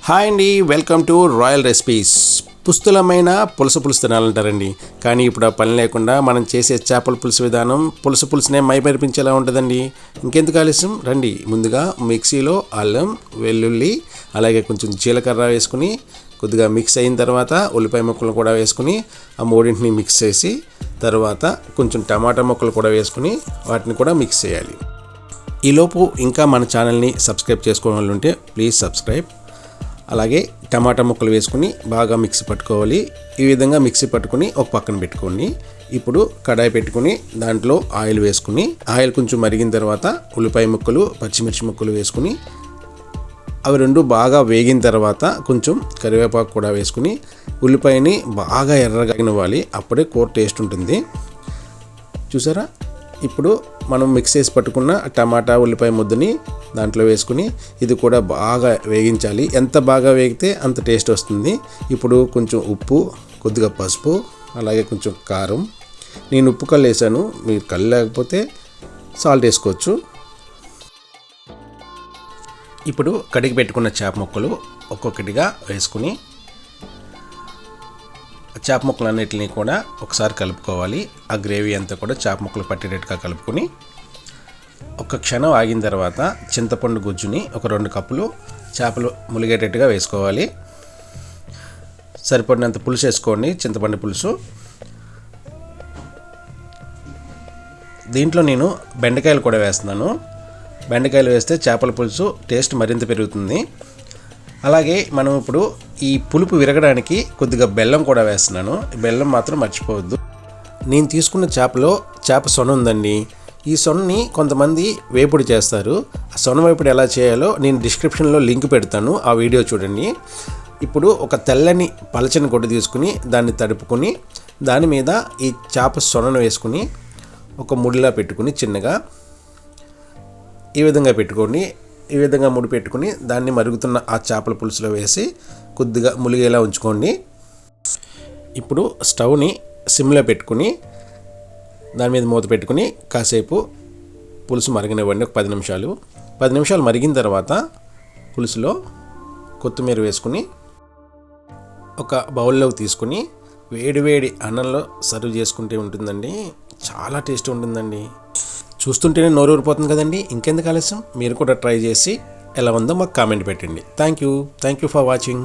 Hi అండి, welcome to royal recipes. పుస్తులమైన పులుసు తినాలంటారండి. కానీ ఇప్పుడు ఆ పని లేకుండా మనం చేసే చేపల పులుసు విధానం పులుసునే మైమరిపించేలా ఉంటుందండి. ఇంకెందుకు ఆలస్యం, రండి. ముందుగా మిక్సీలో అల్లం, వెల్లుల్లి, అలాగే కొంచెం జీలకర్ర వేసుకుని కొద్దిగా మిక్స్ అయిన తర్వాత ఉల్లిపాయ ముక్కలు కూడా వేసుకుని ఆ మూడింటిని మిక్స్ చేసి తర్వాత కొంచెం టమాటా ముక్కలు కూడా వేసుకుని వాటిని కూడా మిక్స్ చేయాలి. ఈలోపు ఇంకా మన ఛానల్ని సబ్స్క్రైబ్ చేసుకోవాలి ఉంటే ప్లీజ్ సబ్స్క్రైబ్. అలాగే టమాటా ముక్కలు వేసుకుని బాగా మిక్సీ పట్టుకోవాలి. ఈ విధంగా మిక్సీ పట్టుకుని ఒక పక్కన పెట్టుకోండి. ఇప్పుడు కడాయి పెట్టుకుని దాంట్లో ఆయిల్ వేసుకుని ఆయిల్ కొంచెం మరిగిన తర్వాత ఉల్లిపాయ ముక్కలు, పచ్చిమిర్చి ముక్కలు వేసుకుని అవి రెండు బాగా వేగిన తర్వాత కొంచెం కరివేపాకు కూడా వేసుకుని ఉల్లిపాయని బాగా ఎర్రగా ఇవ్వాలి. అప్పుడే కూర టేస్ట్ ఉంటుంది. చూసారా, ఇప్పుడు మనం మిక్స్ చేసి పట్టుకున్న టమాటా ఉల్లిపాయ ముద్దని దాంట్లో వేసుకుని ఇది కూడా బాగా వేగించాలి. ఎంత బాగా వేగితే అంత టేస్ట్ వస్తుంది. ఇప్పుడు కొంచెం ఉప్పు, కొద్దిగా పసుపు, అలాగే కొంచెం కారం. నేను ఉప్పు కళ్ళు వేసాను, మీరు కళ్ళు లేకపోతే సాల్ట్ వేసుకోవచ్చు. ఇప్పుడు కడిగి పెట్టుకున్న చేప ముక్కలు ఒక్కొక్కటిగా వేసుకుని చేప ముక్కలన్నిటిని కూడా ఒకసారి కలుపుకోవాలి. ఆ గ్రేవీ అంతా కూడా చేప ముక్కలు పట్టేటట్టుగా కలుపుకొని ఒక క్షణం ఆగిన తర్వాత చింతపండు గుజ్జుని ఒక 2 కప్పులు చేపలు ములిగేటట్టుగా వేసుకోవాలి. సరిపడినంత పులుసు వేసుకోండి, చింతపండు పులుసు. దీంట్లో నేను బెండకాయలు కూడా వేస్తున్నాను. బెండకాయలు వేస్తే చేపల పులుసు టేస్ట్ మరింత పెరుగుతుంది. అలాగే మనం ఇప్పుడు ఈ పులుపు విరగడానికి కొద్దిగా బెల్లం కూడా వేస్తున్నాను. బెల్లం మాత్రం మర్చిపోవద్దు. నేను తీసుకున్న చేపలో చేప సొన ఉందండి. ఈ సొనని కొంతమంది వేపుడు చేస్తారు. ఆ సొన వేపుడు ఎలా చేయాలో నేను డిస్క్రిప్షన్లో లింక్ పెడతాను, ఆ వీడియో చూడండి. ఇప్పుడు ఒక తెల్లని పలచని గుడ్డ తీసుకుని దాన్ని తడుపుకొని దాని మీద ఈ చేప సొనను వేసుకుని ఒక ముడిలా పెట్టుకుని చిన్నగా ఈ విధంగా పెట్టుకోండి. ఈ విధంగా ముడి పెట్టుకుని దాన్ని మరుగుతున్న ఆ చేపల పులుసులో వేసి కొద్దిగా ములిగేలా ఉంచుకోండి. ఇప్పుడు స్టవ్ని సిమ్లో పెట్టుకుని దాని మీద మూత పెట్టుకుని కాసేపు పులుసు మరగనివ్వండి. ఒక 10 నిమిషాలు. 10 నిమిషాలు మరిగిన తర్వాత పులుసులో కొత్తిమీర వేసుకుని ఒక బౌల్లోకి తీసుకుని వేడి అన్నంలో సర్వ్ చేసుకుంటే ఉంటుందండి. చాలా టేస్ట్ ఉంటుందండి. చూస్తుంటేనే నోరు ఊరిపోతుంది కదండి. ఇంకెందుకు ఆలస్యం, మీరు కూడా ట్రై చేసి ఎలా ఉందో మాకు కామెంట్ పెట్టండి. Thank you for watching.